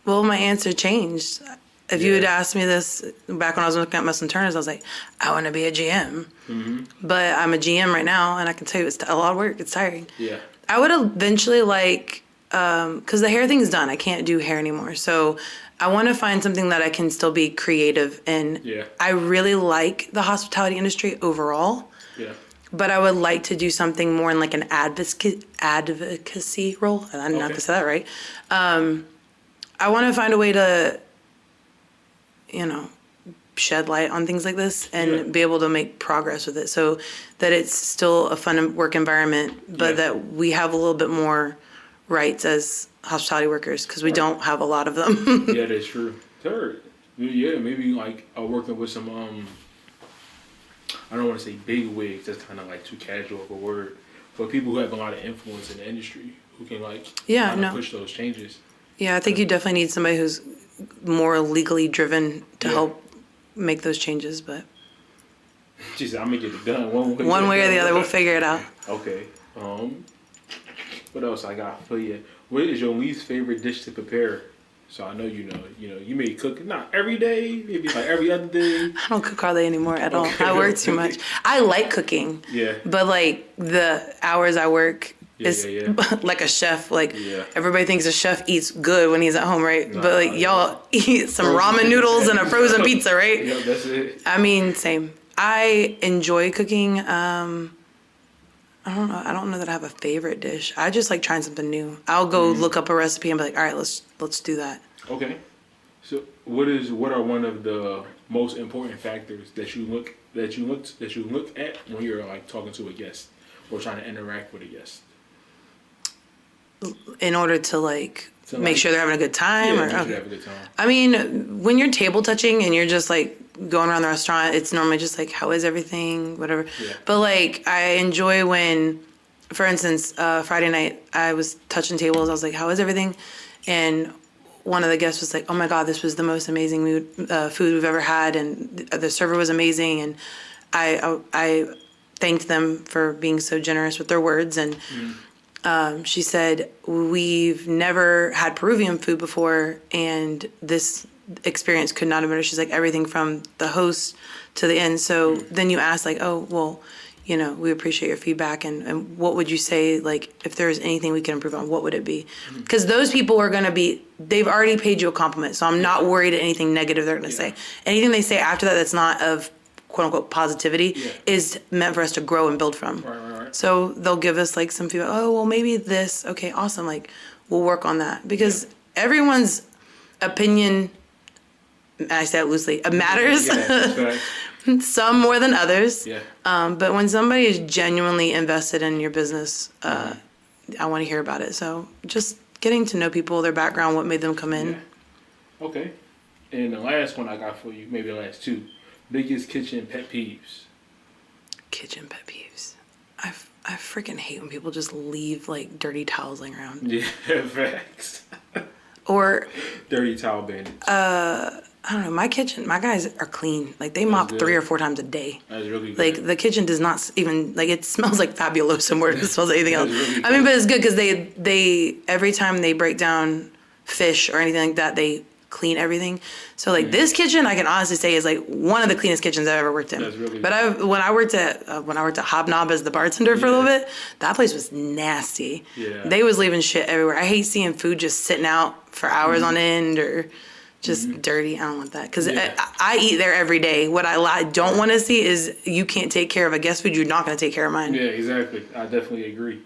Well, my answer changed. If you had asked me this back when I was looking at Muss Turners, I was like, I want to be a GM. Mm-hmm. But I'm a GM right now, and I can tell you it's a lot of work. It's tiring. Yeah. I would eventually like, because the hair thing is done. I can't do hair anymore. So I want to find something that I can still be creative in. Yeah. I really like the hospitality industry overall. Yeah. But I would like to do something more in like an advocacy role. And I'm not going to say that right. I want to find a way to, shed light on things like this and be able to make progress with it so that it's still a fun work environment, but that we have a little bit more rights as hospitality workers because we don't have a lot of them. Yeah, that's true. Third, maybe like working with some, I don't want to say big wigs, that's kind of like too casual of a word, but people who have a lot of influence in the industry who can push those changes. Yeah, I think you definitely need somebody who's more legally driven to help make those changes, but she said, I'm gonna get it done one way or the other. We'll figure it out. Okay. What else I got for you? What is your least favorite dish to prepare? So I know you may cook not every day, maybe like every other day. I don't cook hardly anymore at all. I work too much. I like cooking. Yeah. But like the hours I work is like a chef. Like everybody thinks a chef eats good when he's at home, right? Nah, but like y'all eat some ramen noodles and a frozen pizza, right? Yeah, that's it. I mean, same. I enjoy cooking. I don't know. I don't know that I have a favorite dish. I just like trying something new. I'll go look up a recipe and be like, all right, let's do that. Okay. So what are one of the most important factors that you look at when you're like talking to a guest or trying to interact with a guest? In order to make sure they're having a good time? Yeah, have a good time. I mean, when you're table touching and you're just like going around the restaurant, it's normally just like, how is everything, whatever. Yeah. But like, I enjoy when, for instance, Friday night, I was touching tables. I was like, how is everything? And one of the guests was like, oh my God, this was the most amazing food we've ever had. And the server was amazing. And I thanked them for being so generous with their words. And she said, we've never had Peruvian food before, and this experience could not have been better. She's like, everything from the host to the end. So then you ask like, oh, well, we appreciate your feedback, and what would you say, like, if there was anything we can improve on, what would it be? Because those people are going to they've already paid you a compliment, so I'm not worried at anything negative they're going to say. Anything they say after that that's not of quote-unquote positivity is meant for us to grow and build from. Right. So they'll give us like some feedback. Oh, well, maybe this. Okay, awesome. Like, we'll work on that. Because everyone's opinion, I say it loosely, matters. Yeah, some more than others. Yeah. But when somebody is genuinely invested in your business, I want to hear about it. So just getting to know people, their background, what made them come in. Yeah. Okay. And the last one I got for you, maybe the last two. Biggest kitchen pet peeves. Kitchen pet peeves. I freaking hate when people just leave like dirty towels laying around. Yeah, facts. Or dirty towel bandits. I don't know. My kitchen, my guys are clean. Like they mop 3 or 4 times a day. That's really good. Like the kitchen does not even it smells like Fabuloso more than it smells like anything else. Really I mean, but it's good because they every time they break down fish or anything like that, they clean everything. So like this kitchen, I can honestly say is like one of the cleanest kitchens I've ever worked in. That's really but when I worked at Hobnob as the bartender for a little bit, that place was nasty. Yeah. They was leaving shit everywhere. I hate seeing food just sitting out for hours on end or just dirty. I don't want that because I eat there every day. What I don't want to see is you can't take care of a guest food. You're not going to take care of mine. Yeah, exactly. I definitely agree.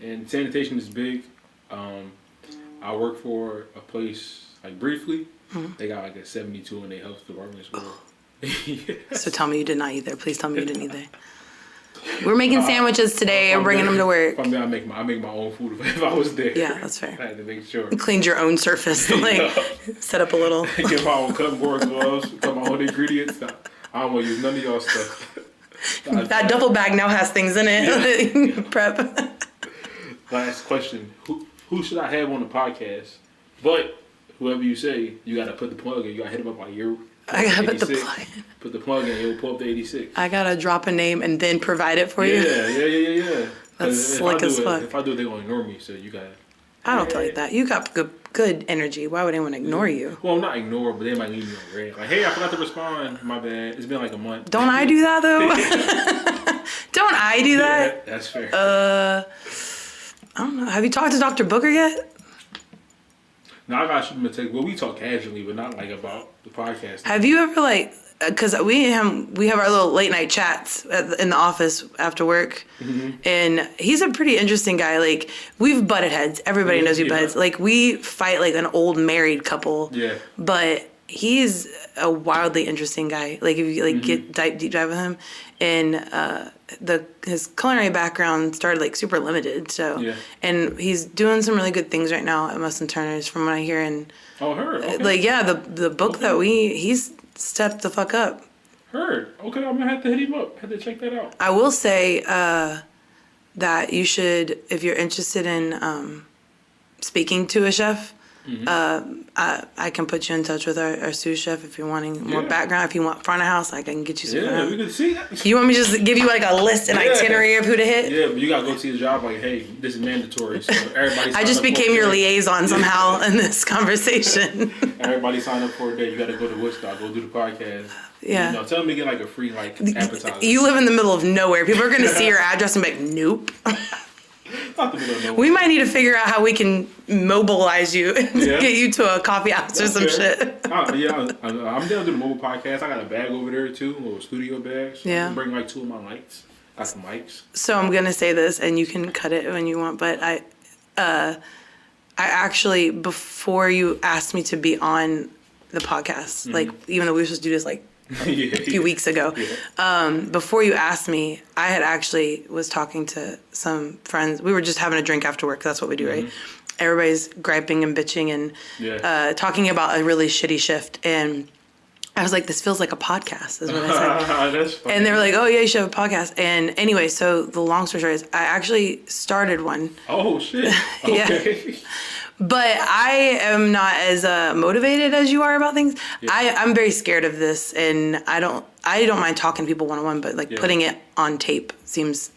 And sanitation is big. I work for a place. Like briefly, they got like a 72 in their health department as well. So tell me you did not eat there. Please tell me you didn't eat there. We're making sandwiches today. We're bringing them to work. I mean, I make my own food if I was there. Yeah, that's fair. I had to make sure. You cleaned your own surface. Like, set up a little. Get my own cutting board gloves. Cut my own ingredients. I don't want to use none of y'all stuff. That duffel bag now has things in it. Yeah. Prep. Last question. Who should I have on the podcast? But whoever you say, you got to put the plug in. You got to hit him up on your... I got to put the plug in. Put the plug in. He'll pull up the 86. I got to drop a name and then provide it for you. Yeah. That's slick as fuck. If I do it, they're going to ignore me. So you got to... I don't feel like that. You got good energy. Why would anyone ignore you? Well, not ignore, but they might leave me on red. Like, hey, I forgot to respond. My bad. It's been like a month. Don't I do that, though? Don't I do that? Yeah, that's fair. I don't know. Have you talked to Dr. Booker yet? No, I got shoot him a text. Well, we talk casually, but not like about the podcast. Have you ever like, because we have our little late night chats in the office after work, and he's a pretty interesting guy. Like, we've butted heads. Everybody knows we butt heads. Like, we fight like an old married couple. Yeah. But he's a wildly interesting guy. Like, if you like get deep dive with him, and his culinary background started like super limited. So and he's doing some really good things right now at Muss Turners, from what I hear. And heard. Okay. Like, yeah, the book that he's stepped the fuck up. Heard. Okay, I'm gonna have to hit him up. Have to check that out. I will say that you should, if you're interested in speaking to a chef, I can put you in touch with our sous chef if you're wanting more background. If you want front of house, I can get you some. Yeah, we can see that. You want me to just give you like a list and itinerary of who to hit? Yeah, but you gotta go see his job. Like, hey, this is mandatory. So everybody. I just became your liaison somehow in this conversation. Everybody sign up for a day. You gotta go to Woodstock. Go do the podcast. Yeah. You know, tell them to get like a free like appetizer. You live in the middle of nowhere. People are gonna see your address and be like, nope. Not the middle of nowhere. We might need to figure out how we can mobilize you and get you to a coffee house or some shit. I'm down to the mobile podcast. I got a bag over there too, a little studio bag. So I can bring like 2 of my lights. Got some mics. So I'm gonna say this, and you can cut it when you want, but I actually, before you asked me to be on the podcast, like, even though we were supposed to do this like a few weeks ago, before you asked me, I had actually was talking to some friends. We were just having a drink after work. That's what we do, right? Everybody's griping and bitching and talking about a really shitty shift. And I was like, this feels like a podcast, is what I said. That's funny. And they were like, oh, yeah, you should have a podcast. And anyway, so the long story short is I actually started one. Oh, shit. Okay. But I am not as motivated as you are about things. Yeah. I'm very scared of this, and I don't mind talking to people one-on-one, but like putting it on tape seems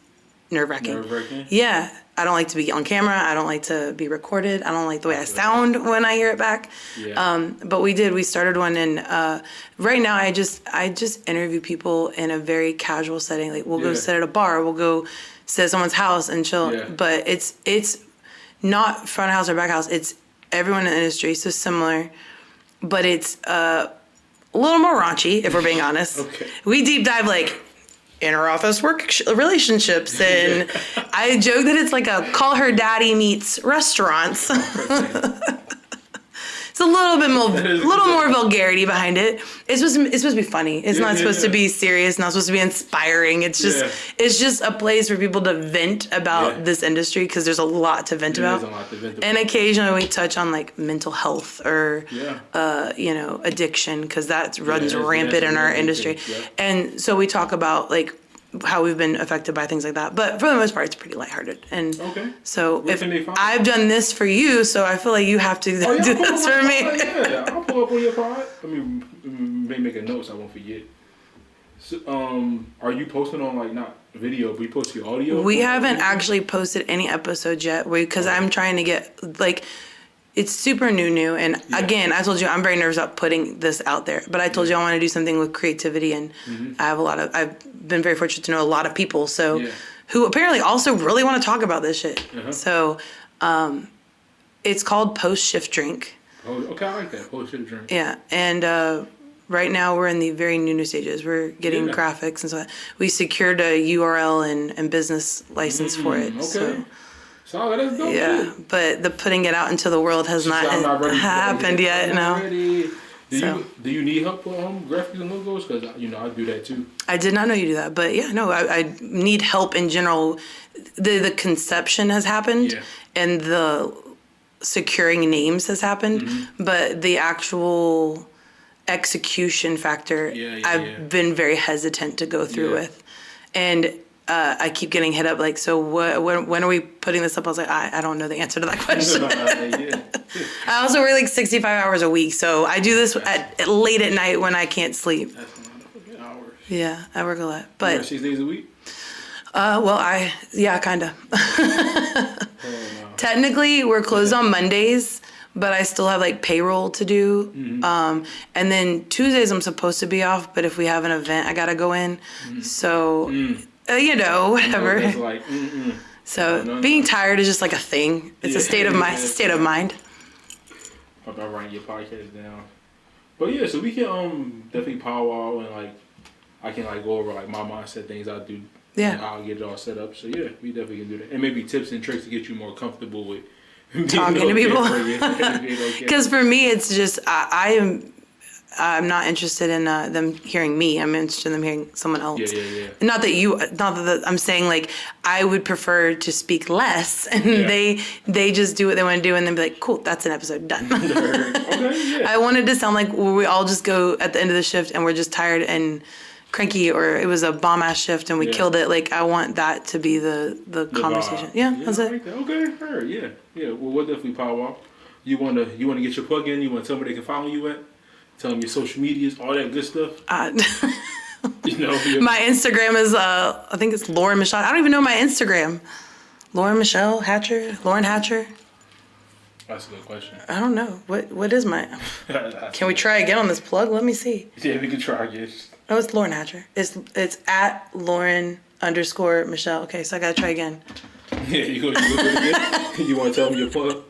nerve-wracking. Nerve-wracking? Yeah. I don't like to be on camera. I don't like to be recorded. I don't like the way I sound when I hear it back. Yeah. But we started one, and right now I just interview people in a very casual setting. Like, we'll go sit at a bar, we'll go sit at someone's house and chill. Yeah. But it's not front house or back house. It's everyone in the industry, so similar, but it's a little more raunchy, if we're being honest. Okay. We deep dive like inter-office work relationships, and I joke that it's like a call her daddy meets restaurants. It's a little more vulgarity behind it. It's supposed to be funny. It's not supposed to be serious. Not supposed to be inspiring. It's just a place for people to vent about this industry, because there's a lot to vent about. And occasionally we touch on like mental health or addiction, because that runs rampant in our industry. Yeah. And so we talk about like how we've been affected by things like that. But for the most part, it's pretty lighthearted. And so if I've done this for you, so I feel like you have to do this for me. Yeah, I'll pull up on your pod. I mean, maybe make a note so I won't forget. So, are you posting on like not video, but you post your audio? We haven't actually posted any episodes yet, because I'm trying to get like, it's super new. And again, I told you I'm very nervous about putting this out there, but I told you I want to do something with creativity, and I've been very fortunate to know a lot of people who apparently also really want to talk about this shit. So it's called Post Shift Drink. Oh, okay, I like that. Post Shift Drink. Yeah, and right now we're in the very new stages. We're getting graphics and so we secured a URL and business license for it. Okay. So that's dope. Yeah, but the putting it out into the world has not happened yet. No. Do you need help with graphics and logos? Because I do that too. I did not know you do that, but yeah, no, I need help in general. The conception has happened, and the securing names has happened, but the actual execution factor, I've been very hesitant to go through with, and I keep getting hit up like, so when are we putting this up? I was like, I don't know the answer to that question. I also work like 65 hours a week, so I do this at late at night when I can't sleep. That's a lot of hours. Yeah, I work a lot, but you work 6 days a week. Kind of. Technically, we're closed on Mondays, but I still have like payroll to do. And then Tuesdays I'm supposed to be off, but if we have an event, I gotta go in. So, whatever. That's like, So being tired is just like a thing. It's a state of mind. It's a state of mind. About writing your podcast down. But yeah, so we can definitely powwow and like I can like go over like my mindset things I do. Yeah. And I'll get it all set up. So yeah, we definitely can do that. And maybe tips and tricks to get you more comfortable with talking to people. Because for me, it's just I'm not interested in them hearing me. I'm interested in them hearing someone else. Yeah. Not that I'm saying like I would prefer to speak less, and they just do what they want to do, and then be like, cool, that's an episode done. Okay, yeah. I wanted to sound like we all just go at the end of the shift and we're just tired and cranky, or it was a bomb ass shift and we killed it. Like I want that to be the conversation. That's it. Like that. Okay, her, yeah. Well, we'll definitely powwow. You wanna get your plug in? You want to tell me they can follow you at? Tell them your social medias, all that good stuff. My Instagram is I think it's Lauren Michelle. I don't even know my Instagram. Lauren Michelle Hatcher. Lauren Hatcher. That's a good question. I don't know. What is my? Can we try again on this plug? Let me see. Yeah, we can try again. Oh, it's Lauren Hatcher. It's at Lauren_Michelle. Okay, so I gotta try again. Yeah, you go do it again. You want to tell me your plug?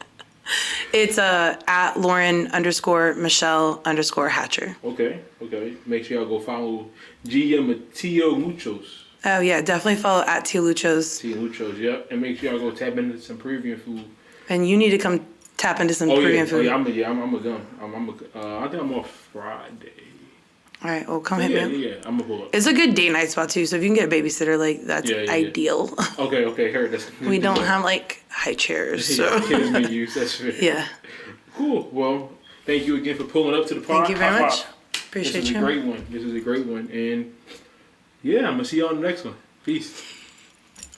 It's at Lauren_Michelle _Hatcher. Okay. Make sure y'all go follow GM at Tio Luchos. Oh yeah, definitely follow at Tio Luchos. Tio Luchos, yep. And make sure y'all go tap into some Peruvian food. And you need to come tap into some Peruvian food. I'm a gun. I think I'm off Friday. All right, well, come hit me up. Yeah, I'm gonna pull up. It's a good date night spot too, so if you can get a babysitter, like that's ideal. Okay, heard that's. We don't have like high chairs, so. Kids menus, that's fair. Yeah. Cool. Well, thank you again for pulling up to the pod. Thank you very much. Appreciate you. This is a great one. And yeah, I'm gonna see y'all on the next one. Peace.